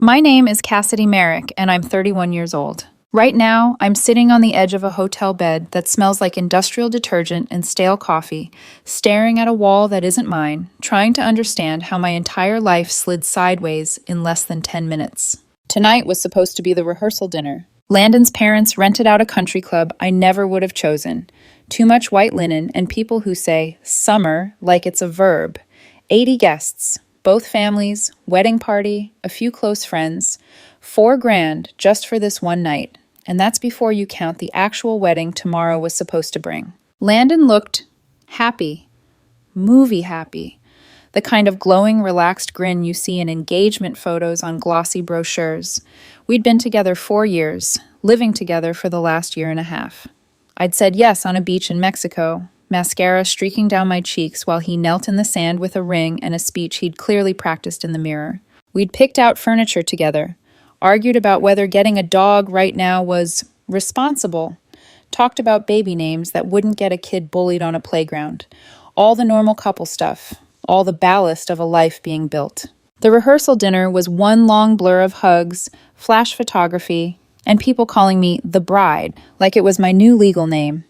My name is Cassidy Merrick, and I'm 31 years old. Right now, I'm sitting on the edge of a hotel bed that smells like industrial detergent and stale coffee, staring at a wall that isn't mine, trying to understand how my entire life slid sideways in less than 10 minutes. Tonight was supposed to be the rehearsal dinner. Landon's parents rented out a country club I never would have chosen. Too much white linen and people who say summer like it's a verb. 80 guests. Both families, wedding party, a few close friends, $4,000 just for this one night. And that's before you count the actual wedding tomorrow was supposed to bring. Landon looked happy, movie happy, the kind of glowing, relaxed grin you see in engagement photos on glossy brochures. We'd been together 4 years, living together for the last year and a half. I'd said yes on a beach in Mexico, mascara streaking down my cheeks while he knelt in the sand with a ring and a speech he'd clearly practiced in the mirror. We'd picked out furniture together, argued about whether getting a dog right now was responsible, talked about baby names that wouldn't get a kid bullied on a playground, all the normal couple stuff, all the ballast of a life being built. The rehearsal dinner was one long blur of hugs, flash photography, and people calling me the bride, like it was my new legal name.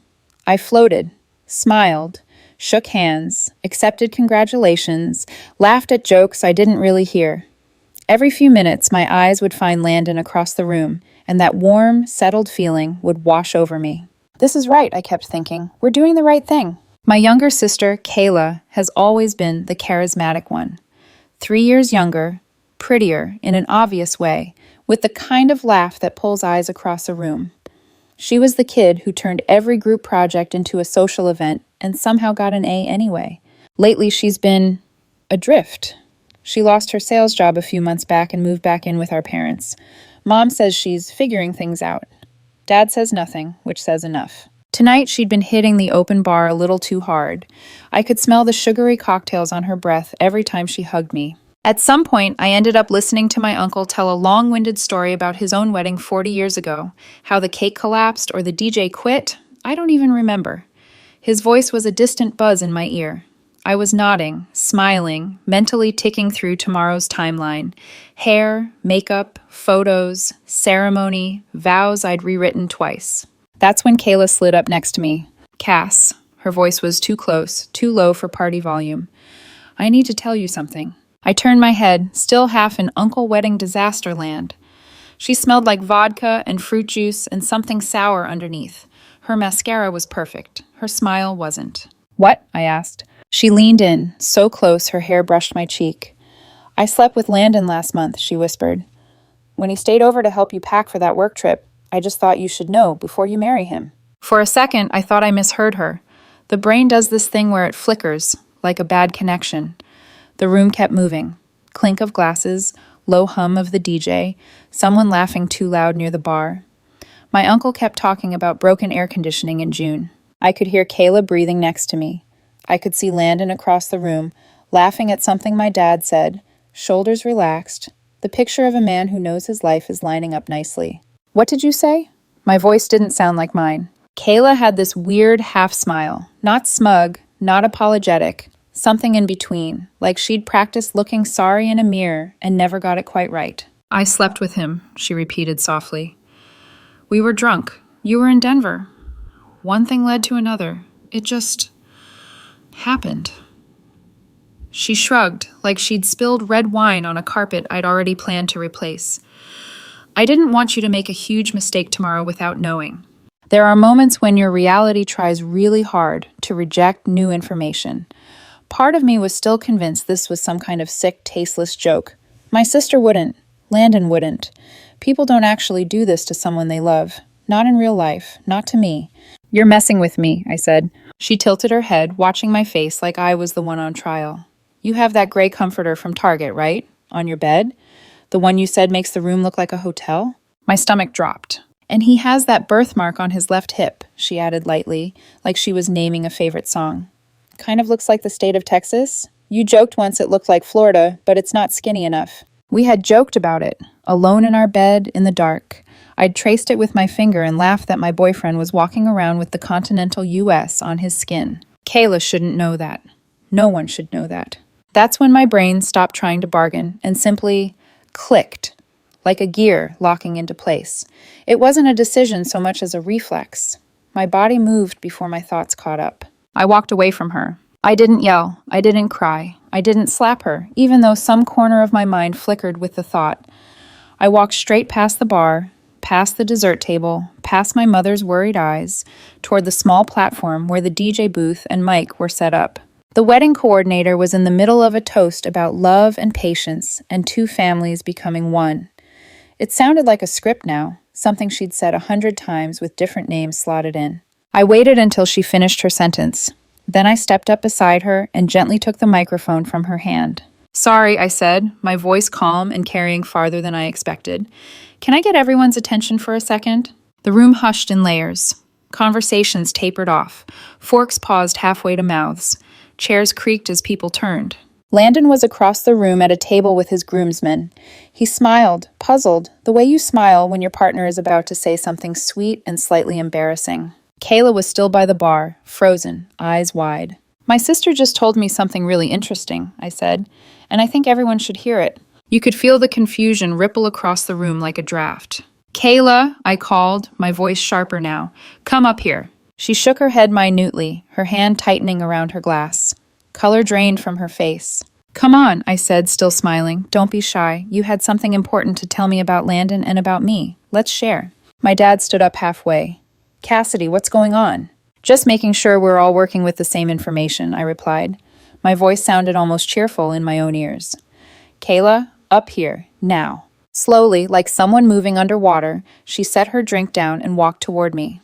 I floated, smiled, shook hands, accepted congratulations, laughed at jokes I didn't really hear. Every few minutes, my eyes would find Landon across the room, and that warm, settled feeling would wash over me. This is right, I kept thinking. We're doing the right thing. My younger sister, Kayla, has always been the charismatic one. 3 years younger, prettier in an obvious way, with the kind of laugh that pulls eyes across a room. She was the kid who turned every group project into a social event and somehow got an A anyway. Lately, she's been adrift. She lost her sales job a few months back and moved back in with our parents. Mom says she's figuring things out. Dad says nothing, which says enough. Tonight, she'd been hitting the open bar a little too hard. I could smell the sugary cocktails on her breath every time she hugged me. At some point, I ended up listening to my uncle tell a long-winded story about his own wedding 40 years ago. How the cake collapsed or the DJ quit, I don't even remember. His voice was a distant buzz in my ear. I was nodding, smiling, mentally ticking through tomorrow's timeline. Hair, makeup, photos, ceremony, vows I'd rewritten twice. That's when Kayla slid up next to me. Cass. Her voice was too close, too low for party volume. I need to tell you something. I turned my head, still half in Uncle Wedding disaster land. She smelled like vodka and fruit juice and something sour underneath. Her mascara was perfect. Her smile wasn't. What? I asked. She leaned in, so close her hair brushed my cheek. I slept with Landon last month, she whispered. When he stayed over to help you pack for that work trip, I just thought you should know before you marry him. For a second, I thought I misheard her. The brain does this thing where it flickers, like a bad connection. The room kept moving. Clink of glasses, low hum of the DJ, someone laughing too loud near the bar. My uncle kept talking about broken air conditioning in June. I could hear Kayla breathing next to me. I could see Landon across the room, laughing at something my dad said, shoulders relaxed, the picture of a man who knows his life is lining up nicely. What did you say? My voice didn't sound like mine. Kayla had this weird half smile, not smug, not apologetic, something in between, like she'd practiced looking sorry in a mirror and never got it quite right. I slept with him, she repeated softly. We were drunk. You were in Denver. One thing led to another. It just happened. She shrugged, like she'd spilled red wine on a carpet I'd already planned to replace. I didn't want you to make a huge mistake tomorrow without knowing. There are moments when your reality tries really hard to reject new information. Part of me was still convinced this was some kind of sick, tasteless joke. My sister wouldn't. Landon wouldn't. People don't actually do this to someone they love. Not in real life. Not to me. You're messing with me, I said. She tilted her head, watching my face like I was the one on trial. You have that gray comforter from Target, right? On your bed? The one you said makes the room look like a hotel? My stomach dropped. And he has that birthmark on his left hip, she added lightly, like she was naming a favorite song. Kind of looks like the state of Texas. You joked once it looked like Florida, but it's not skinny enough. We had joked about it, alone in our bed in the dark. I'd traced it with my finger and laughed that my boyfriend was walking around with the continental U.S. on his skin. Kayla shouldn't know that. No one should know that. That's when my brain stopped trying to bargain and simply clicked. like a gear locking into place. It wasn't a decision so much as a reflex. My body moved before my thoughts caught up. I walked away from her. I didn't yell. I didn't cry. I didn't slap her, even though some corner of my mind flickered with the thought. I walked straight past the bar, past the dessert table, past my mother's worried eyes, toward the small platform where the DJ booth and mic were set up. The wedding coordinator was in the middle of a toast about love and patience and two families becoming one. It sounded like a script now, something she'd said 100 times with different names slotted in. I waited until she finished her sentence. Then I stepped up beside her and gently took the microphone from her hand. "Sorry," I said, my voice calm and carrying farther than I expected. "Can I get everyone's attention for a second?" The room hushed in layers. Conversations tapered off. Forks paused halfway to mouths. Chairs creaked as people turned. Landon was across the room at a table with his groomsmen. He smiled, puzzled, the way you smile when your partner is about to say something sweet and slightly embarrassing. Kayla was still by the bar, frozen, eyes wide. "My sister just told me something really interesting," I said, "and I think everyone should hear it." You could feel the confusion ripple across the room like a draft. "Kayla," I called, my voice sharper now. "Come up here." She shook her head minutely, her hand tightening around her glass. Color drained from her face. "Come on," I said, still smiling. "Don't be shy. You had something important to tell me about Landon and about me. Let's share." My dad stood up halfway. "Cassidy, what's going on?" "Just making sure we're all working with the same information," I replied. My voice sounded almost cheerful in my own ears. "Kayla, up here, now." Slowly, like someone moving underwater, she set her drink down and walked toward me.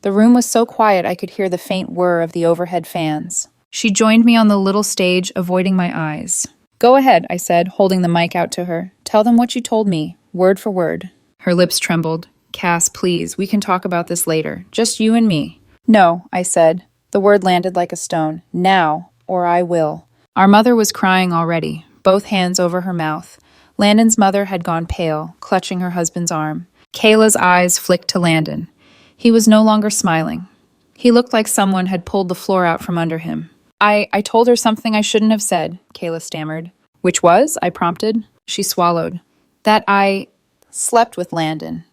The room was so quiet I could hear the faint whir of the overhead fans. She joined me on the little stage, avoiding my eyes. "Go ahead," I said, holding the mic out to her. "Tell them what you told me, word for word." Her lips trembled. "Cass, please, we can talk about this later. Just you and me." "No," I said. The word landed like a stone. "Now, or I will." Our mother was crying already, both hands over her mouth. Landon's mother had gone pale, clutching her husband's arm. Kayla's eyes flicked to Landon. He was no longer smiling. He looked like someone had pulled the floor out from under him. I told her something I shouldn't have said," Kayla stammered. "Which was?" I prompted. She swallowed. "That I slept with Landon."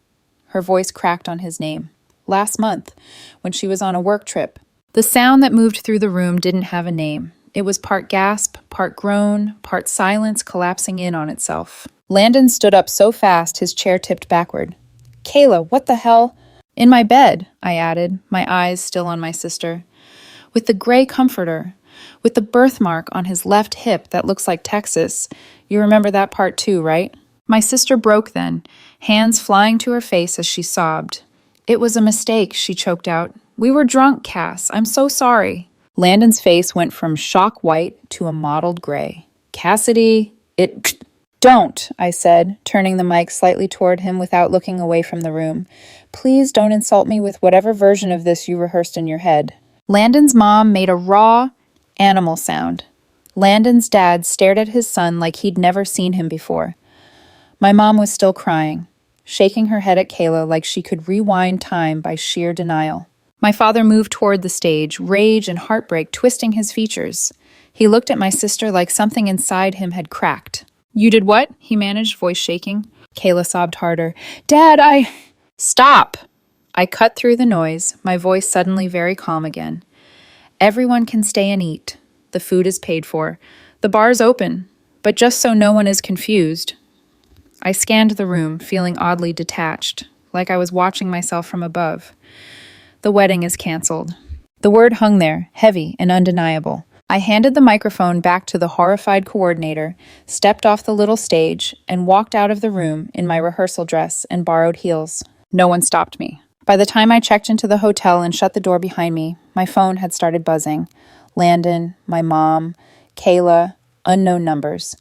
Her voice cracked on his name. "Last month, when she was on a work trip." The sound that moved through the room didn't have a name. It was part gasp, part groan, part silence collapsing in on itself. Landon stood up so fast his chair tipped backward. "Kayla, what the hell?" "In my bed," I added, my eyes still on my sister. "With the gray comforter, with the birthmark on his left hip that looks like Texas. You remember that part too, right?" My sister broke then, hands flying to her face as she sobbed. "It was a mistake," she choked out. "We were drunk, Cass. I'm so sorry." Landon's face went from shock white to a mottled gray. "Cassidy, Don't," I said, turning the mic slightly toward him without looking away from the room. "Please don't insult me with whatever version of this you rehearsed in your head." Landon's mom made a raw, animal sound. Landon's dad stared at his son like he'd never seen him before. My mom was still crying, shaking her head at Kayla like she could rewind time by sheer denial. My father moved toward the stage, rage and heartbreak twisting his features. He looked at my sister like something inside him had cracked. "You did what?" he managed, voice shaking. Kayla sobbed harder. "Dad, Stop!" I cut through the noise, my voice suddenly very calm again. "Everyone can stay and eat. The food is paid for. The bar's open. But just so no one is confused." I scanned the room, feeling oddly detached, like I was watching myself from above. "The wedding is canceled." The word hung there, heavy and undeniable. I handed the microphone back to the horrified coordinator, stepped off the little stage, and walked out of the room in my rehearsal dress and borrowed heels. No one stopped me. By the time I checked into the hotel and shut the door behind me, my phone had started buzzing. Landon, my mom, Kayla, unknown numbers.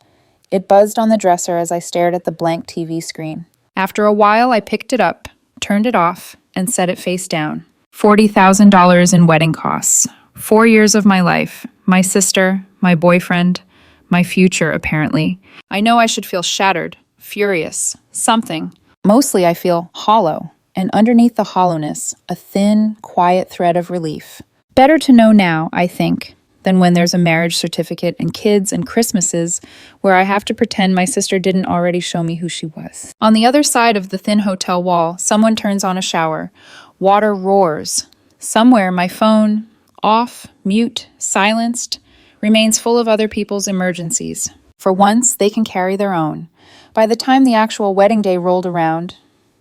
It buzzed on the dresser as I stared at the blank TV screen. After a while, I picked it up, turned it off, and set it face down. $40,000 in wedding costs. 4 years of my life. My sister, my boyfriend, my future, apparently. I know I should feel shattered, furious, something. Mostly I feel hollow, and underneath the hollowness, a thin, quiet thread of relief. Better to know now, I think. than when there's a marriage certificate and kids and Christmases where I have to pretend my sister didn't already show me who she was. On the other side of the thin hotel wall, someone turns on a shower. Water roars. Somewhere, my phone, off, mute, silenced, remains full of other people's emergencies. For once, they can carry their own. By the time the actual wedding day rolled around,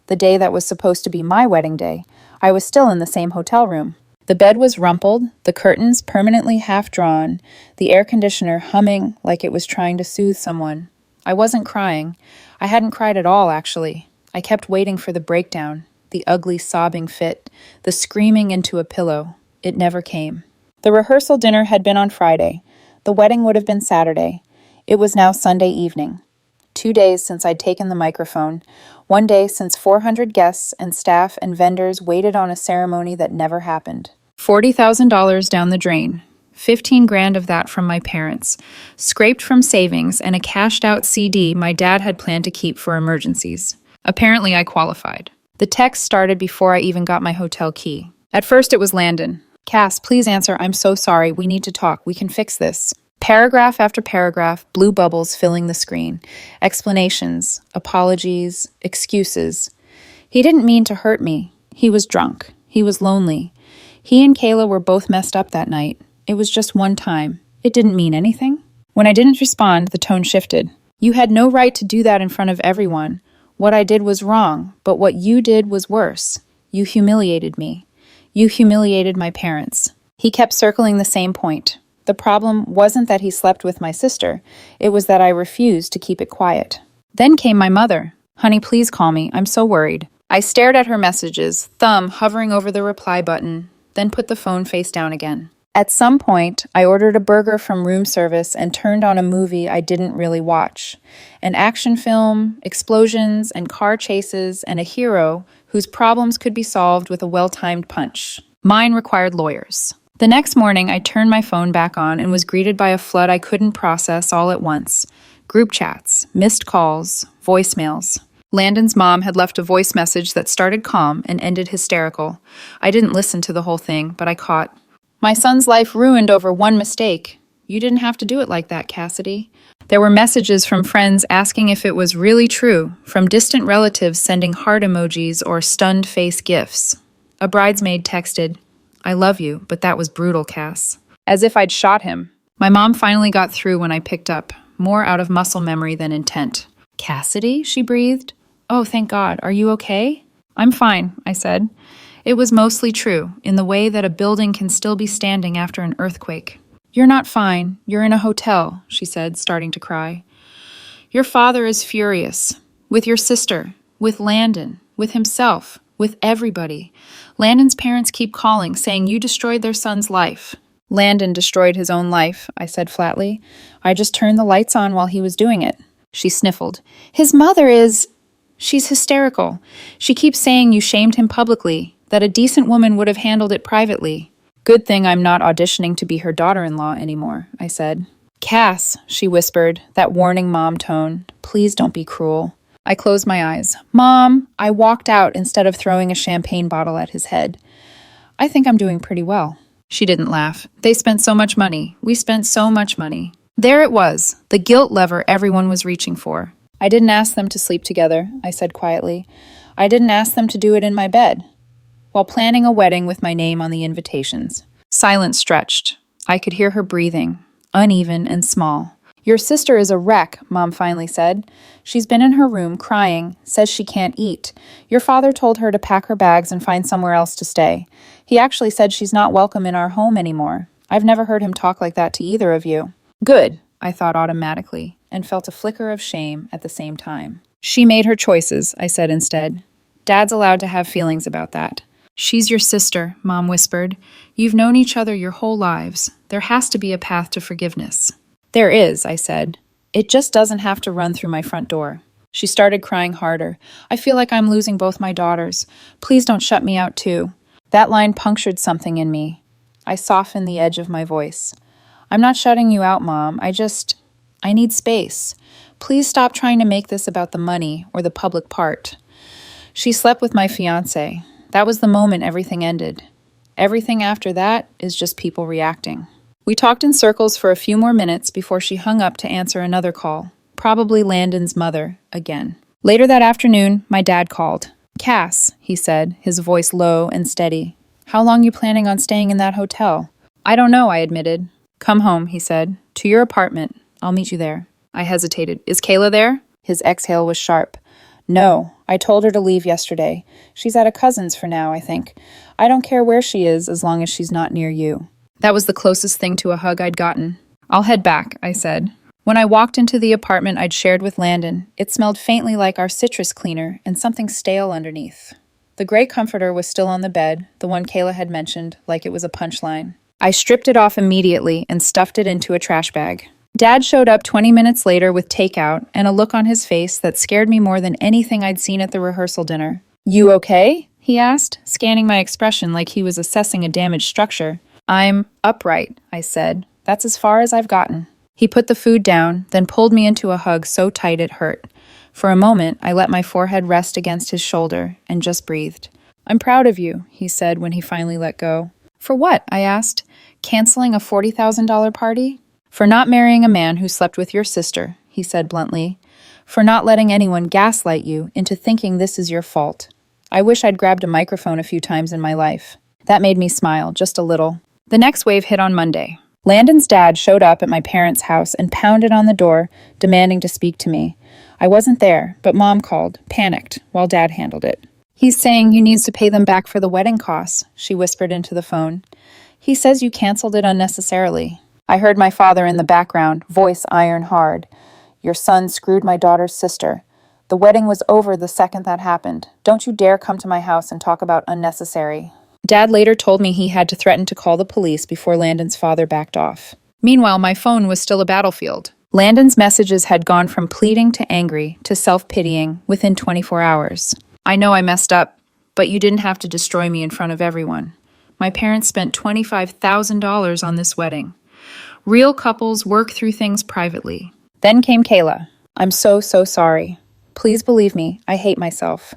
the day that was supposed to be my wedding day, I was still in the same hotel room. The bed was rumpled, the curtains permanently half-drawn, the air conditioner humming like it was trying to soothe someone. I wasn't crying. I hadn't cried at all, actually. I kept waiting for the breakdown, the ugly sobbing fit, the screaming into a pillow. It never came. The rehearsal dinner had been on Friday. The wedding would have been Saturday. It was now Sunday evening. 2 days since I'd taken the microphone. 1 day since 400 guests and staff and vendors waited on a ceremony that never happened. $40,000 down the drain. 15 grand of that from my parents, scraped from savings and a cashed-out CD my dad had planned to keep for emergencies. Apparently, I qualified. The text started before I even got my hotel key. At first, it was Landon. Cass, please answer. I'm so sorry. We need to talk. We can fix this. Paragraph after paragraph, blue bubbles filling the screen. Explanations, apologies, excuses. He didn't mean to hurt me. He was drunk. He was lonely. He and Kayla were both messed up that night. It was just one time. It didn't mean anything. When I didn't respond, the tone shifted. You had no right to do that in front of everyone. What I did was wrong, but what you did was worse. You humiliated me. You humiliated my parents. He kept circling the same point. The problem wasn't that he slept with my sister. It was that I refused to keep it quiet. Then came my mother. Honey, please call me. I'm so worried. I stared at her messages, thumb hovering over the reply button, then put the phone face down again. At some point, I ordered a burger from room service and turned on a movie I didn't really watch. An action film, explosions and car chases, and a hero whose problems could be solved with a well-timed punch. Mine required lawyers. The next morning, I turned my phone back on and was greeted by a flood I couldn't process all at once. Group chats, missed calls, voicemails. Landon's mom had left a voice message that started calm and ended hysterical. I didn't listen to the whole thing, but I caught. My son's life ruined over one mistake. You didn't have to do it like that, Cassidy. There were messages from friends asking if it was really true, from distant relatives sending heart emojis or stunned face gifs. A bridesmaid texted, I love you, but that was brutal, Cass. As if I'd shot him. My mom finally got through when I picked up, more out of muscle memory than intent. Cassidy? She breathed. Oh, thank God. Are you okay? I'm fine, I said. It was mostly true, in the way that a building can still be standing after an earthquake. You're not fine. You're in a hotel, she said, starting to cry. Your father is furious. With your sister. With Landon. With himself. With everybody. Landon's parents keep calling, saying you destroyed their son's life. Landon destroyed his own life, I said flatly. I just turned the lights on while he was doing it. She sniffled. His mother is... She's hysterical. She keeps saying you shamed him publicly, that a decent woman would have handled it privately. Good thing I'm not auditioning to be her daughter-in-law anymore, I said. Cass, she whispered, that warning mom tone. Please don't be cruel. I closed my eyes. Mom, I walked out instead of throwing a champagne bottle at his head. I think I'm doing pretty well. She didn't laugh. They spent so much money. We spent so much money. There it was, the guilt lever everyone was reaching for. I didn't ask them to sleep together, I said quietly. I didn't ask them to do it in my bed, while planning a wedding with my name on the invitations. Silence stretched. I could hear her breathing, uneven and small. Your sister is a wreck, Mom finally said. She's been in her room crying, says she can't eat. Your father told her to pack her bags and find somewhere else to stay. He actually said she's not welcome in our home anymore. I've never heard him talk like that to either of you. Good, I thought automatically, and felt a flicker of shame at the same time. She made her choices, I said instead. Dad's allowed to have feelings about that. She's your sister, Mom whispered. You've known each other your whole lives. There has to be a path to forgiveness. There is, I said. It just doesn't have to run through my front door. She started crying harder. I feel like I'm losing both my daughters. Please don't shut me out too. That line punctured something in me. I softened the edge of my voice. I'm not shutting you out, Mom. I need space. Please stop trying to make this about the money or the public part. She slept with my fiancé. That was the moment everything ended. Everything after that is just people reacting. We talked in circles for a few more minutes before she hung up to answer another call, probably Landon's mother again. Later that afternoon, my dad called. "Cass," he said, his voice low and steady. "How long you planning on staying in that hotel?" "I don't know," I admitted. "Come home," he said. "To your apartment. I'll meet you there." I hesitated. "Is Kayla there?" His exhale was sharp. "No, I told her to leave yesterday. She's at a cousin's for now, I think. I don't care where she is as long as she's not near you." That was the closest thing to a hug I'd gotten. "I'll head back," I said. When I walked into the apartment I'd shared with Landon, it smelled faintly like our citrus cleaner and something stale underneath. The gray comforter was still on the bed, the one Kayla had mentioned, like it was a punchline. I stripped it off immediately and stuffed it into a trash bag. Dad showed up 20 minutes later with takeout and a look on his face that scared me more than anything I'd seen at the rehearsal dinner. "You okay?" he asked, scanning my expression like he was assessing a damaged structure. "I'm upright," I said. "That's as far as I've gotten." He put the food down, then pulled me into a hug so tight it hurt. For a moment, I let my forehead rest against his shoulder and just breathed. "I'm proud of you," he said when he finally let go. "For what?" I asked. "Canceling a $40,000 party?" "For not marrying a man who slept with your sister," he said bluntly. "For not letting anyone gaslight you into thinking this is your fault." I wish I'd grabbed a microphone a few times in my life. That made me smile, just a little. The next wave hit on Monday. Landon's dad showed up at my parents' house and pounded on the door, demanding to speak to me. I wasn't there, but Mom called, panicked, while Dad handled it. "He's saying you need to pay them back for the wedding costs," she whispered into the phone. "He says you canceled it unnecessarily." I heard my father in the background, voice iron hard. "Your son screwed my daughter's sister. The wedding was over the second that happened. Don't you dare come to my house and talk about unnecessary." Dad later told me he had to threaten to call the police before Landon's father backed off. Meanwhile, my phone was still a battlefield. Landon's messages had gone from pleading to angry to self-pitying within 24 hours. "I know I messed up, but you didn't have to destroy me in front of everyone. My parents spent $25,000 on this wedding. Real couples work through things privately." Then came Kayla. "I'm so sorry. Please believe me, I hate myself.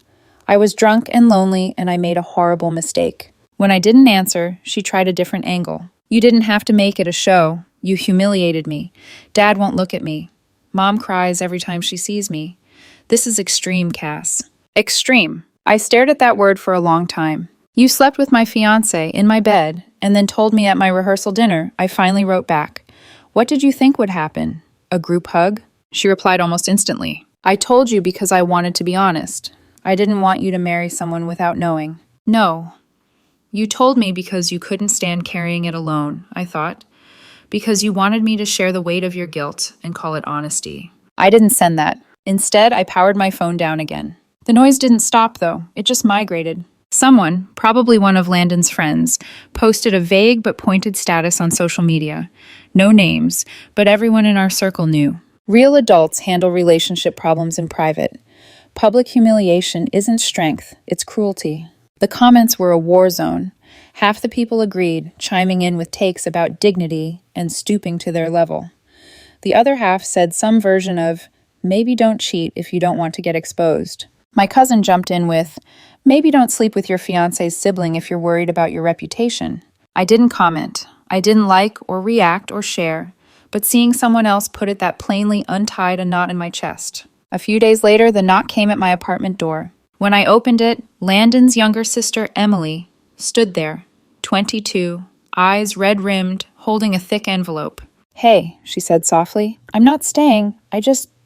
I was drunk and lonely and I made a horrible mistake." When I didn't answer, she tried a different angle. "You didn't have to make it a show. You humiliated me. Dad won't look at me. Mom cries every time she sees me. This is extreme, Cass." Extreme. I stared at that word for a long time. "You slept with my fiancé in my bed and then told me at my rehearsal dinner," I finally wrote back. "What did you think would happen? A group hug?" She replied almost instantly. "I told you because I wanted to be honest. I didn't want you to marry someone without knowing." "No. You told me because you couldn't stand carrying it alone," I thought. "Because you wanted me to share the weight of your guilt and call it honesty." I didn't send that. Instead, I powered my phone down again. The noise didn't stop, though. It just migrated. Someone, probably one of Landon's friends, posted a vague but pointed status on social media. No names, but everyone in our circle knew. Real adults handle relationship problems in private. Public humiliation isn't strength, it's cruelty. The comments were a war zone. Half the people agreed, chiming in with takes about dignity and stooping to their level. The other half said some version of, "Maybe don't cheat if you don't want to get exposed." My cousin jumped in with, "Maybe don't sleep with your fiancé's sibling if you're worried about your reputation." I didn't comment. I didn't like or react or share, but seeing someone else put it that plainly untied a knot in my chest. A few days later, the knock came at my apartment door. When I opened it, Landon's younger sister, Emily, stood there, 22, eyes red-rimmed, holding a thick envelope. "Hey," she said softly, "I'm not staying.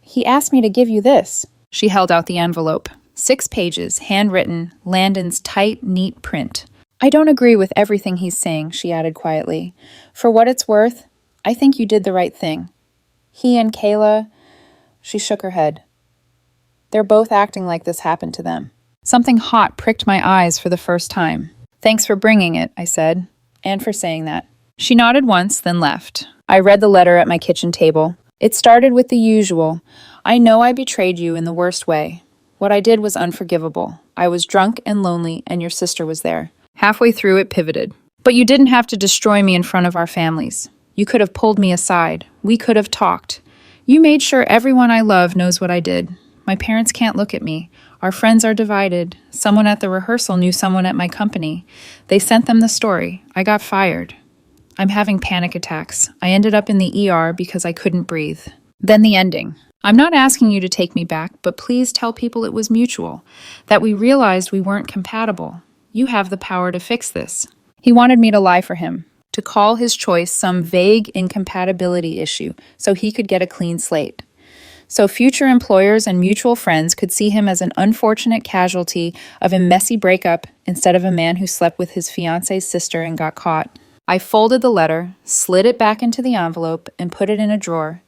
He asked me to give you this." She held out the envelope. 6 pages, handwritten, Landon's tight, neat print. "I don't agree with everything he's saying," she added quietly. "For what it's worth, I think you did the right thing. He and Kayla..." She shook her head. "They're both acting like this happened to them." Something hot pricked my eyes for the first time. "Thanks for bringing it," I said, "and for saying that." She nodded once, then left. I read the letter at my kitchen table. It started with the usual, "I know I betrayed you in the worst way. What I did was unforgivable. I was drunk and lonely, and your sister was there." Halfway through, it pivoted. "But you didn't have to destroy me in front of our families. You could have pulled me aside. We could have talked. You made sure everyone I love knows what I did. My parents can't look at me. Our friends are divided. Someone at the rehearsal knew someone at my company. They sent them the story. I got fired. I'm having panic attacks. I ended up in the ER because I couldn't breathe. Then the ending. I'm not asking you to take me back, but please tell people it was mutual, that we realized we weren't compatible. You have the power to fix this. He wanted me to lie for him, to call his choice some vague incompatibility issue so he could get a clean slate. So future employers and mutual friends could see him as an unfortunate casualty of a messy breakup instead of a man who slept with his fiance's sister and got caught. I folded the letter, slid it back into the envelope, and put it in a drawer.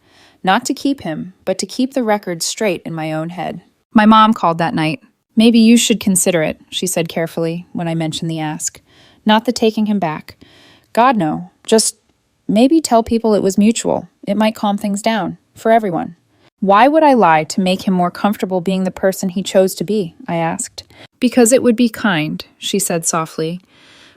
Not to keep him, but to keep the record straight in my own head. My mom called that night. Maybe you should consider it, she said carefully when I mentioned the ask. Not the taking him back. God, no. Just maybe tell people it was mutual. It might calm things down. For everyone. Why would I lie to make him more comfortable being the person he chose to be? I asked. Because it would be kind, she said softly.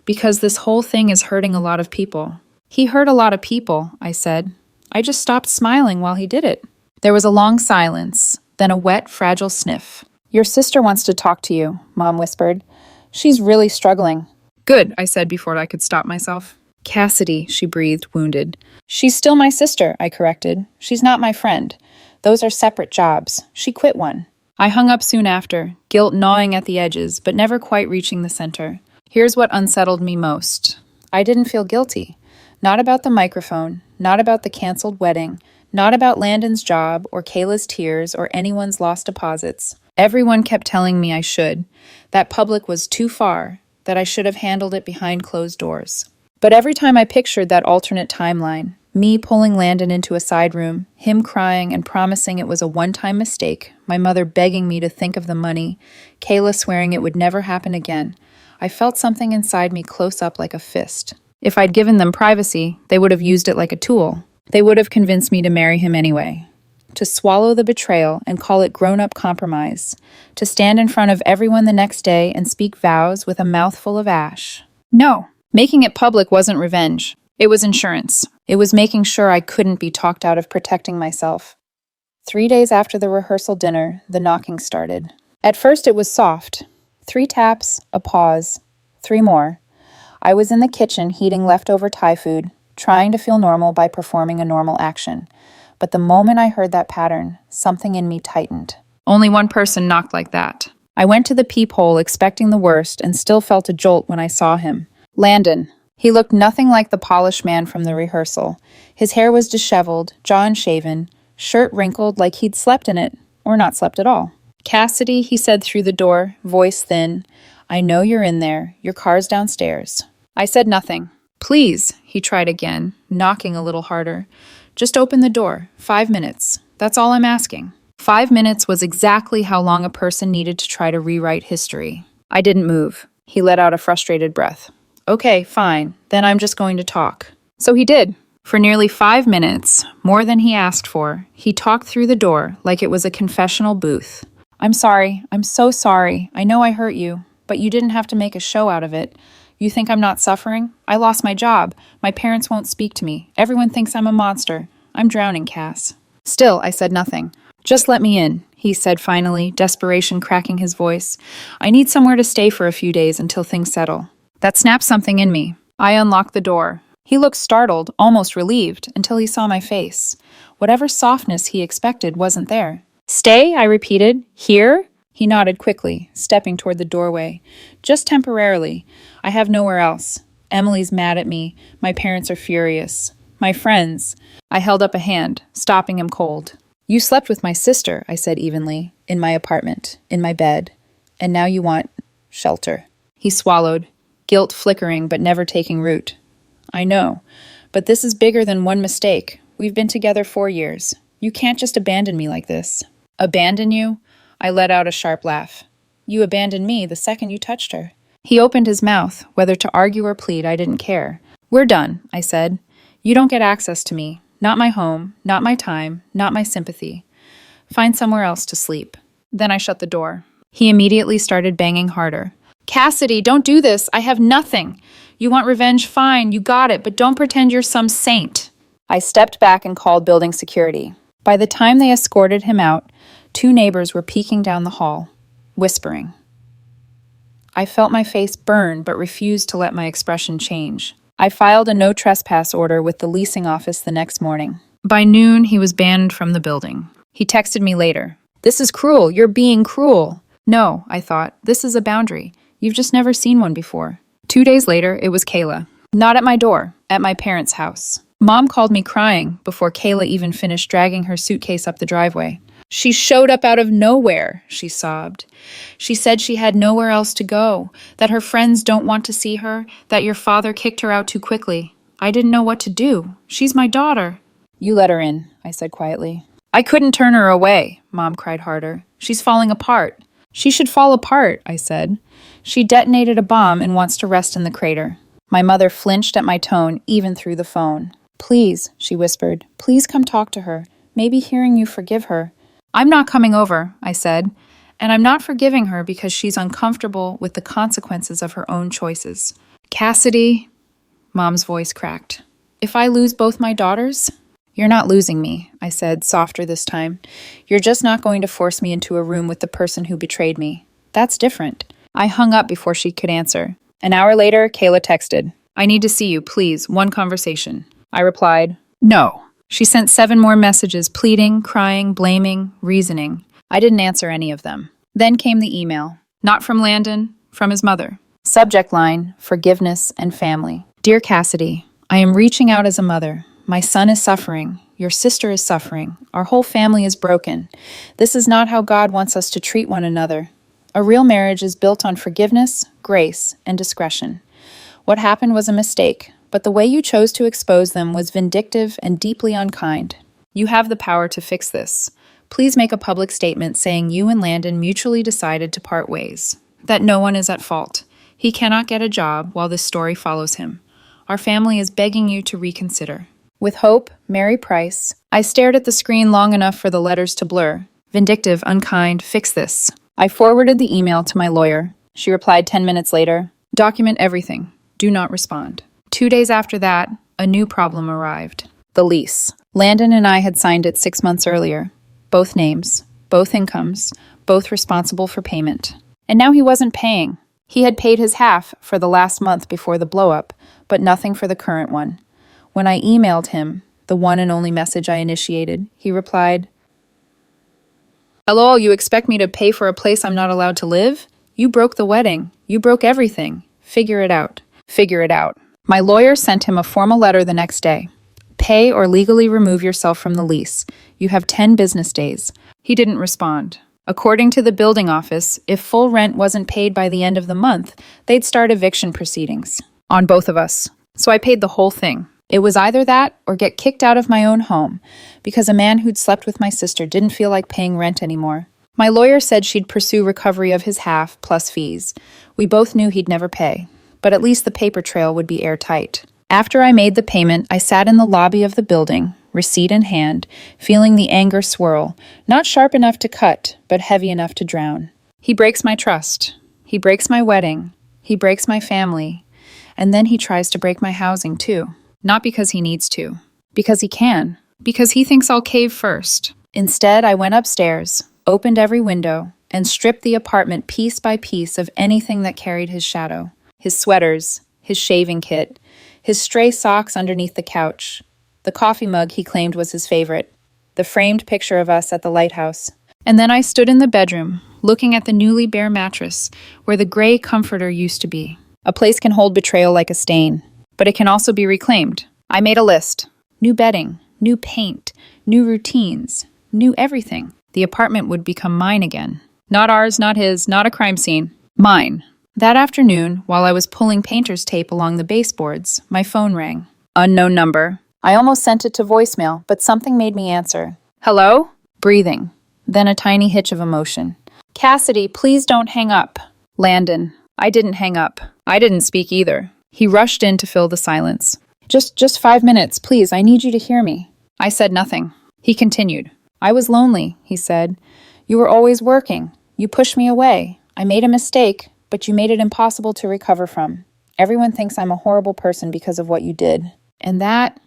Because this whole thing is hurting a lot of people. He hurt a lot of people, I said. I just stopped smiling while he did it. There was a long silence, then a wet, fragile sniff. Your sister wants to talk to you, Mom whispered. She's really struggling. Good, I said before I could stop myself. Cassidy, she breathed, wounded. She's still my sister, I corrected. She's not my friend. Those are separate jobs. She quit one. I hung up soon after, guilt gnawing at the edges, but never quite reaching the center. Here's what unsettled me most. I didn't feel guilty. Not about the microphone, not about the canceled wedding, not about Landon's job or Kayla's tears or anyone's lost deposits. Everyone kept telling me I should, that public was too far, that I should have handled it behind closed doors. But every time I pictured that alternate timeline, me pulling Landon into a side room, him crying and promising it was a one-time mistake, my mother begging me to think of the money, Kayla swearing it would never happen again, I felt something inside me close up like a fist. If I'd given them privacy, they would have used it like a tool. They would have convinced me to marry him anyway. To swallow the betrayal and call it grown-up compromise. To stand in front of everyone the next day and speak vows with a mouthful of ash. No, making it public wasn't revenge. It was insurance. It was making sure I couldn't be talked out of protecting myself. 3 days after the rehearsal dinner, the knocking started. At first it was soft. 3 taps, a pause, 3 more. I was in the kitchen heating leftover Thai food, trying to feel normal by performing a normal action. But the moment I heard that pattern, something in me tightened. Only one person knocked like that. I went to the peephole expecting the worst and still felt a jolt when I saw him. Landon. He looked nothing like the polished man from the rehearsal. His hair was disheveled, jaw unshaven, shirt wrinkled like he'd slept in it, or not slept at all. Cassidy, he said through the door, voice thin. I know you're in there. Your car's downstairs. I said nothing. Please, he tried again, knocking a little harder. Just open the door. 5 minutes. That's all I'm asking. 5 minutes was exactly how long a person needed to try to rewrite history. I didn't move. He let out a frustrated breath. Okay, fine. Then I'm just going to talk. So he did. For nearly 5 minutes, more than he asked for, he talked through the door like it was a confessional booth. I'm sorry. I'm so sorry. I know I hurt you, but you didn't have to make a show out of it. You think I'm not suffering? I lost my job. My parents won't speak to me. Everyone thinks I'm a monster. I'm drowning, Cass. Still, I said nothing. Just let me in, he said finally, desperation cracking his voice. I need somewhere to stay for a few days until things settle. That snapped something in me. I unlocked the door. He looked startled, almost relieved, until he saw my face. Whatever softness he expected wasn't there. Stay, I repeated. Here? He nodded quickly, stepping toward the doorway. Just temporarily. I have nowhere else. Emily's mad at me. My parents are furious. My friends. I held up a hand, stopping him cold. You slept with my sister, I said evenly, in my apartment, in my bed. And now you want shelter. He swallowed, guilt flickering but never taking root. I know, but this is bigger than one mistake. We've been together 4 years. You can't just abandon me like this. Abandon you? I let out a sharp laugh. You abandoned me the second you touched her. He opened his mouth. Whether to argue or plead, I didn't care. We're done, I said. You don't get access to me. Not my home, not my time, not my sympathy. Find somewhere else to sleep. Then I shut the door. He immediately started banging harder. Cassidy, don't do this. I have nothing. You want revenge? Fine, you got it, but don't pretend you're some saint. I stepped back and called building security. By the time they escorted him out, 2 neighbors were peeking down the hall, whispering. I felt my face burn but refused to let my expression change. I filed a no trespass order with the leasing office the next morning. By noon, he was banned from the building. He texted me later. "This is cruel. You're being cruel." No, I thought. This is a boundary. You've just never seen one before. 2 days later, it was Kayla. Not at my door, at my parents' house. Mom called me crying before Kayla even finished dragging her suitcase up the driveway. "She showed up out of nowhere," she sobbed. "She said she had nowhere else to go, that her friends don't want to see her, that your father kicked her out too quickly. I didn't know what to do. She's my daughter." "You let her in," I said quietly. "I couldn't turn her away," Mom cried harder. "She's falling apart." "She should fall apart," I said. "She detonated a bomb and wants to rest in the crater." My mother flinched at my tone, even through the phone. "Please," she whispered, "please come talk to her. Maybe hearing you forgive her." "I'm not coming over," I said, "and I'm not forgiving her because she's uncomfortable with the consequences of her own choices." "Cassidy," Mom's voice cracked. "If I lose both my daughters?" "You're not losing me," I said, softer this time. "You're just not going to force me into a room with the person who betrayed me. That's different." I hung up before she could answer. An hour later, Kayla texted, "I need to see you, please, one conversation." I replied, "No." She sent 7 more messages, pleading, crying, blaming, reasoning. I didn't answer any of them. Then came the email. Not from Landon, from his mother. Subject line, forgiveness and family. "Dear Cassidy, I am reaching out as a mother. My son is suffering. Your sister is suffering. Our whole family is broken. This is not how God wants us to treat one another. A real marriage is built on forgiveness, grace, and discretion. What happened was a mistake, but the way you chose to expose them was vindictive and deeply unkind. You have the power to fix this. Please make a public statement saying you and Landon mutually decided to part ways. That no one is at fault. He cannot get a job while this story follows him. Our family is begging you to reconsider. With hope, Mary Price." I stared at the screen long enough for the letters to blur. Vindictive, unkind, fix this. I forwarded the email to my lawyer. She replied 10 minutes later, "Document everything. Do not respond." 2 days after that, a new problem arrived. The lease. Landon and I had signed it 6 months earlier. Both names, both incomes, both responsible for payment. And now he wasn't paying. He had paid his half for the last month before the blow-up, but nothing for the current one. When I emailed him, the one and only message I initiated, he replied, "Hello, you expect me to pay for a place I'm not allowed to live? You broke the wedding. You broke everything. Figure it out." Figure it out. My lawyer sent him a formal letter the next day. "Pay or legally remove yourself from the lease. You have 10 business days." He didn't respond. According to the building office, if full rent wasn't paid by the end of the month, they'd start eviction proceedings on both of us. So I paid the whole thing. It was either that or get kicked out of my own home because a man who'd slept with my sister didn't feel like paying rent anymore. My lawyer said she'd pursue recovery of his half plus fees. We both knew he'd never pay, but at least the paper trail would be airtight. After I made the payment, I sat in the lobby of the building, receipt in hand, feeling the anger swirl, not sharp enough to cut, but heavy enough to drown. He breaks my trust. He breaks my wedding. He breaks my family. And then he tries to break my housing, too. Not because he needs to. Because he can. Because he thinks I'll cave first. Instead, I went upstairs, opened every window, and stripped the apartment piece by piece of anything that carried his shadow. His sweaters, his shaving kit, his stray socks underneath the couch, the coffee mug he claimed was his favorite, the framed picture of us at the lighthouse. And then I stood in the bedroom, looking at the newly bare mattress, where the gray comforter used to be. A place can hold betrayal like a stain, but it can also be reclaimed. I made a list. New bedding, new paint, new routines, new everything. The apartment would become mine again. Not ours, not his, not a crime scene. Mine. That afternoon, while I was pulling painter's tape along the baseboards, my phone rang. Unknown number. I almost sent it to voicemail, but something made me answer. "Hello?" Breathing. Then a tiny hitch of emotion. "Cassidy, please don't hang up." Landon. I didn't hang up. I didn't speak either. He rushed in to fill the silence. Just 5 minutes, please. I need you to hear me." I said nothing. He continued. "I was lonely," he said. "You were always working. You pushed me away. I made a mistake, but you made it impossible to recover from. Everyone thinks I'm a horrible person because of what you did." And that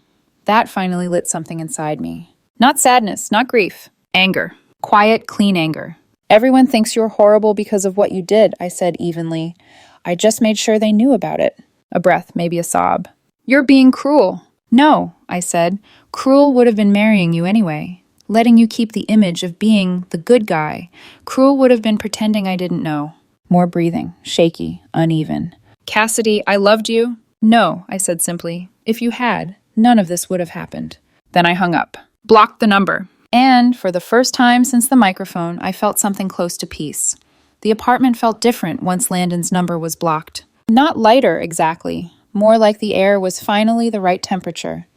finally lit something inside me. Not sadness, not grief. Anger. Quiet, clean anger. "Everyone thinks you're horrible because of what you did," I said evenly. "I just made sure they knew about it." A breath, maybe a sob. You're being cruel. No, I said. Cruel would have been marrying you anyway, letting you keep the image of being the good guy. Cruel would have been pretending I didn't know. More breathing, shaky, uneven. Cassidy, I loved you. No, I said simply. If you had, none of this would have happened. Then I hung up. Blocked the number. And, for the first time since the microphone, I felt something close to peace. The apartment felt different once Landon's number was blocked. Not lighter, exactly. More like the air was finally the right temperature.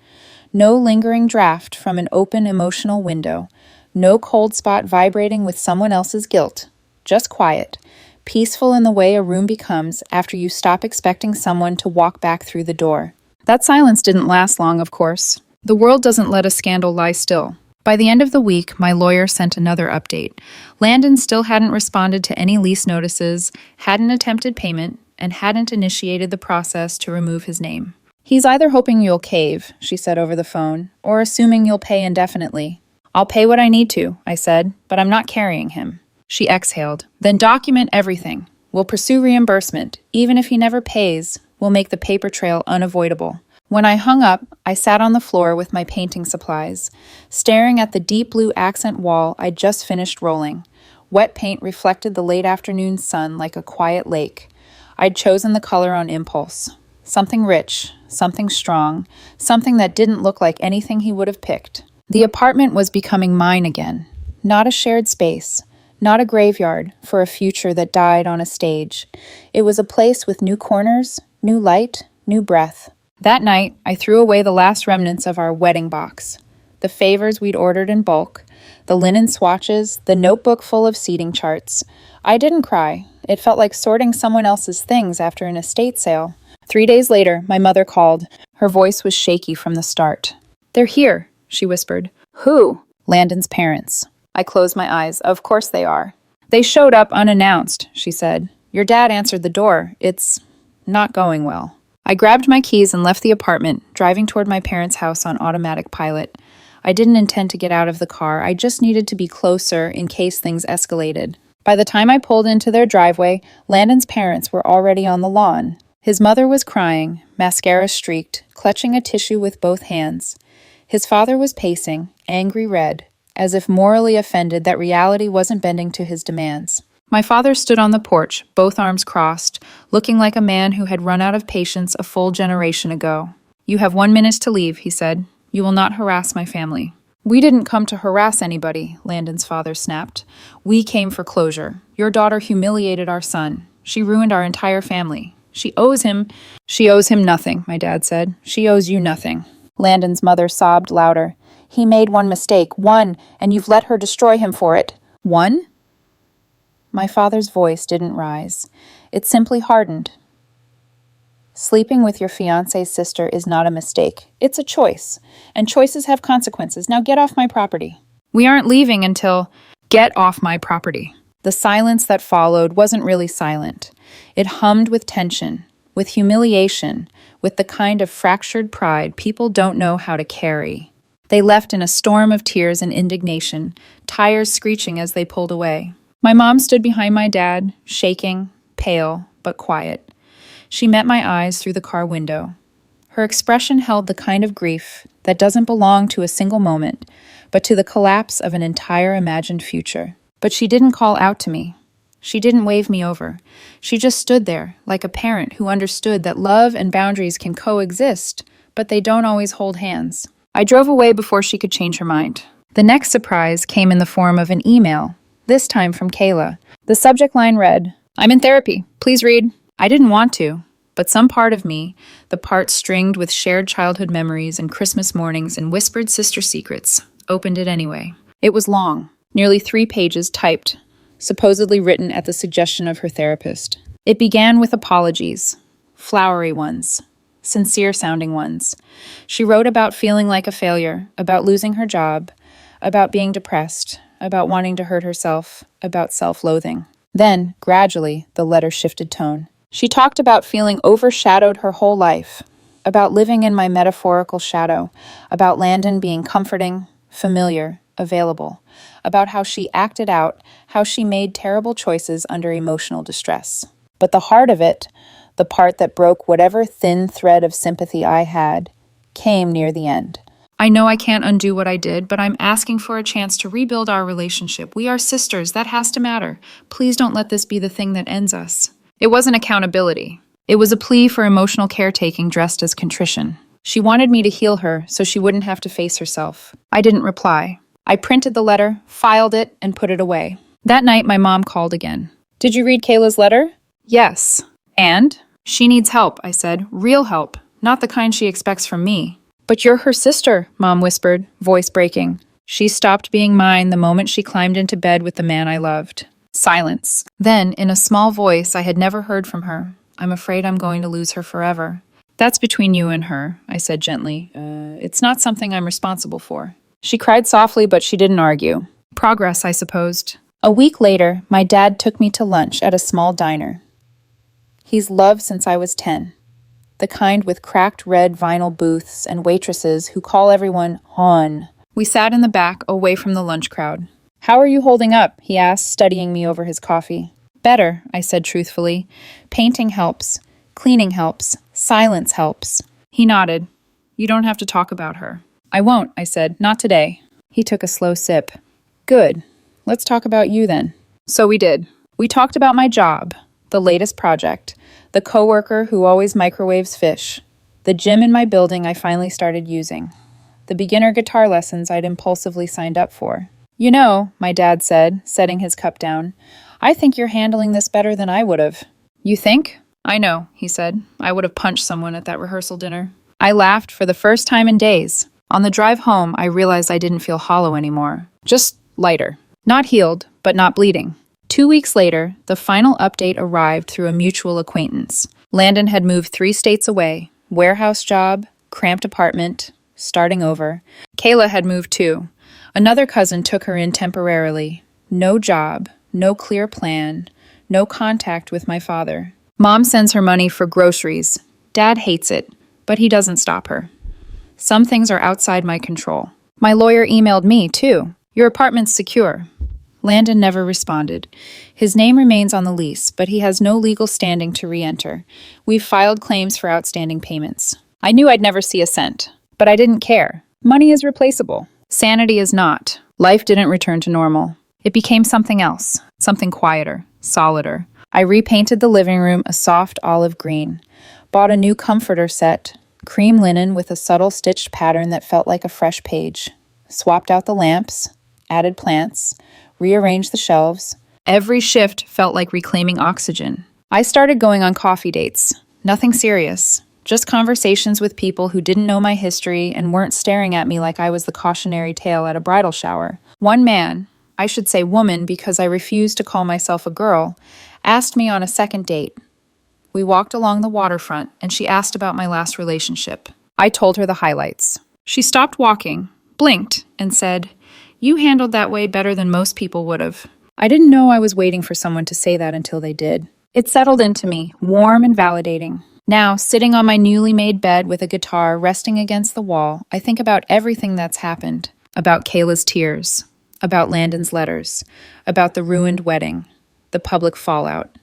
No lingering draft from an open emotional window. No cold spot vibrating with someone else's guilt. Just quiet. Peaceful in the way a room becomes after you stop expecting someone to walk back through the door. That silence didn't last long, of course. The world doesn't let a scandal lie still. By the end of the week, my lawyer sent another update. Landon still hadn't responded to any lease notices, hadn't attempted payment, and hadn't initiated the process to remove his name. He's either hoping you'll cave, she said over the phone, or assuming you'll pay indefinitely. I'll pay what I need to, I said, but I'm not carrying him. She exhaled. Then document everything. We'll pursue reimbursement. Even if he never pays, we'll make the paper trail unavoidable. When I hung up, I sat on the floor with my painting supplies, staring at the deep blue accent wall I'd just finished rolling. Wet paint reflected the late afternoon sun like a quiet lake. I'd chosen the color on impulse. Something rich, something strong, something that didn't look like anything he would have picked. The apartment was becoming mine again. Not a shared space, not a graveyard for a future that died on a stage. It was a place with new corners, new light, new breath. That night, I threw away the last remnants of our wedding box. The favors we'd ordered in bulk, the linen swatches, the notebook full of seating charts. I didn't cry. It felt like sorting someone else's things after an estate sale. 3 days later, my mother called. Her voice was shaky from the start. They're here, she whispered. Who? Landon's parents. I closed my eyes. Of course they are. They showed up unannounced, she said. Your dad answered the door. It's not going well. I grabbed my keys and left the apartment, driving toward my parents' house on automatic pilot. I didn't intend to get out of the car. I just needed to be closer in case things escalated. By the time I pulled into their driveway, Landon's parents were already on the lawn. His mother was crying, mascara streaked, clutching a tissue with both hands. His father was pacing, angry red, as if morally offended that reality wasn't bending to his demands. My father stood on the porch, both arms crossed, looking like a man who had run out of patience a full generation ago. You have 1 minute to leave, he said. You will not harass my family. We didn't come to harass anybody, Landon's father snapped. We came for closure. Your daughter humiliated our son. She ruined our entire family. She owes him nothing, my dad said. She owes you nothing. Landon's mother sobbed louder. He made one mistake, one, and you've let her destroy him for it. One? My father's voice didn't rise. It simply hardened. Sleeping with your fiancé's sister is not a mistake. It's a choice, and choices have consequences. Now get off my property. We aren't leaving until... Get off my property. The silence that followed wasn't really silent. It hummed with tension, with humiliation, with the kind of fractured pride people don't know how to carry. They left in a storm of tears and indignation, tires screeching as they pulled away. My mom stood behind my dad, shaking, pale, but quiet. She met my eyes through the car window. Her expression held the kind of grief that doesn't belong to a single moment, but to the collapse of an entire imagined future. But she didn't call out to me. She didn't wave me over. She just stood there, like a parent who understood that love and boundaries can coexist, but they don't always hold hands. I drove away before she could change her mind. The next surprise came in the form of an email, this time from Kayla. The subject line read, I'm in therapy. Please read. I didn't want to, but some part of me, the part stringed with shared childhood memories and Christmas mornings and whispered sister secrets, opened it anyway. It was long, nearly 3 pages typed, supposedly written at the suggestion of her therapist. It began with apologies, flowery ones, sincere-sounding ones. She wrote about feeling like a failure, about losing her job, about being depressed, about wanting to hurt herself, about self-loathing. Then, gradually, the letter shifted tone. She talked about feeling overshadowed her whole life, about living in my metaphorical shadow, about Landon being comforting, familiar, available, about how she acted out, how she made terrible choices under emotional distress. But the heart of it, the part that broke whatever thin thread of sympathy I had, came near the end. I know I can't undo what I did, but I'm asking for a chance to rebuild our relationship. We are sisters. That has to matter. Please don't let this be the thing that ends us. It wasn't accountability. It was a plea for emotional caretaking dressed as contrition. She wanted me to heal her so she wouldn't have to face herself. I didn't reply. I printed the letter, filed it, and put it away. That night, my mom called again. Did you read Kayla's letter? Yes. And? She needs help, I said. Real help. Not the kind she expects from me. But you're her sister, Mom whispered, voice breaking. She stopped being mine the moment she climbed into bed with the man I loved. Silence. Then, in a small voice I had never heard from her, I'm afraid I'm going to lose her forever. That's between you and her, I said gently. It's not something I'm responsible for. She cried softly, but she didn't argue. Progress, I supposed. A week later, my dad took me to lunch at a small diner. He's loved since I was 10. The kind with cracked red vinyl booths and waitresses who call everyone hon. We sat in the back, away from the lunch crowd. How are you holding up? He asked, studying me over his coffee. Better, I said truthfully. Painting helps. Cleaning helps. Silence helps. He nodded. You don't have to talk about her. I won't, I said. Not today. He took a slow sip. Good. Let's talk about you then. So we did. We talked about my job, the latest project, the coworker who always microwaves fish, the gym in my building I finally started using, the beginner guitar lessons I'd impulsively signed up for. You know, my dad said, setting his cup down, I think you're handling this better than I would have. You think? I know, he said. I would have punched someone at that rehearsal dinner. I laughed for the first time in days. On the drive home, I realized I didn't feel hollow anymore. Just lighter. Not healed, but not bleeding. 2 weeks later, the final update arrived through a mutual acquaintance. Landon had moved 3 states away. Warehouse job, cramped apartment, starting over. Kayla had moved too. Another cousin took her in temporarily. No job, no clear plan, no contact with my father. Mom sends her money for groceries. Dad hates it, but he doesn't stop her. Some things are outside my control. My lawyer emailed me, too. Your apartment's secure. Landon never responded. His name remains on the lease, but he has no legal standing to re-enter. We've filed claims for outstanding payments. I knew I'd never see a cent, but I didn't care. Money is replaceable. Sanity is not. Life didn't return to normal. It became something else, something quieter, solider. I repainted the living room a soft olive green, bought a new comforter set, cream linen with a subtle stitched pattern that felt like a fresh page, swapped out the lamps, added plants, rearranged the shelves. Every shift felt like reclaiming oxygen. I started going on coffee dates. Nothing serious. Just conversations with people who didn't know my history and weren't staring at me like I was the cautionary tale at a bridal shower. One man, I should say woman because I refused to call myself a girl, asked me on a second date. We walked along the waterfront and she asked about my last relationship. I told her the highlights. She stopped walking, blinked, and said, You handled that way better than most people would have. I didn't know I was waiting for someone to say that until they did. It settled into me, warm and validating. Now, sitting on my newly made bed with a guitar resting against the wall, I think about everything that's happened. About Kayla's tears, about Landon's letters, about the ruined wedding, the public fallout,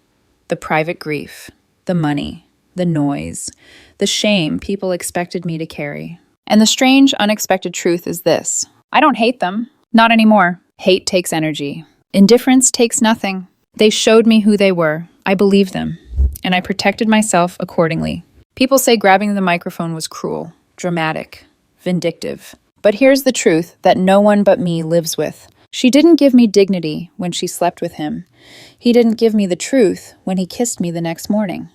the private grief, the money, the noise, the shame people expected me to carry. And the strange, unexpected truth is this. I don't hate them. Not anymore. Hate takes energy. Indifference takes nothing. They showed me who they were. I believed them. And I protected myself accordingly. People say grabbing the microphone was cruel, dramatic, vindictive. But here's the truth that no one but me lives with. She didn't give me dignity when she slept with him. He didn't give me the truth when he kissed me the next morning.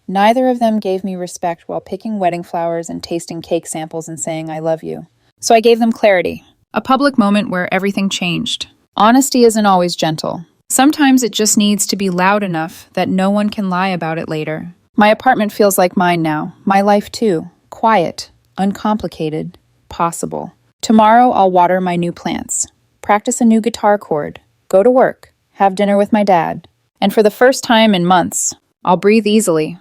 Neither of them gave me respect while picking wedding flowers and tasting cake samples and saying, I love you. So I gave them clarity. A public moment where everything changed. Honesty isn't always gentle. Sometimes it just needs to be loud enough that no one can lie about it later. My apartment feels like mine now. My life too. Quiet, uncomplicated, possible. Tomorrow I'll water my new plants, practice a new guitar chord, go to work, have dinner with my dad. And for the first time in months, I'll breathe easily.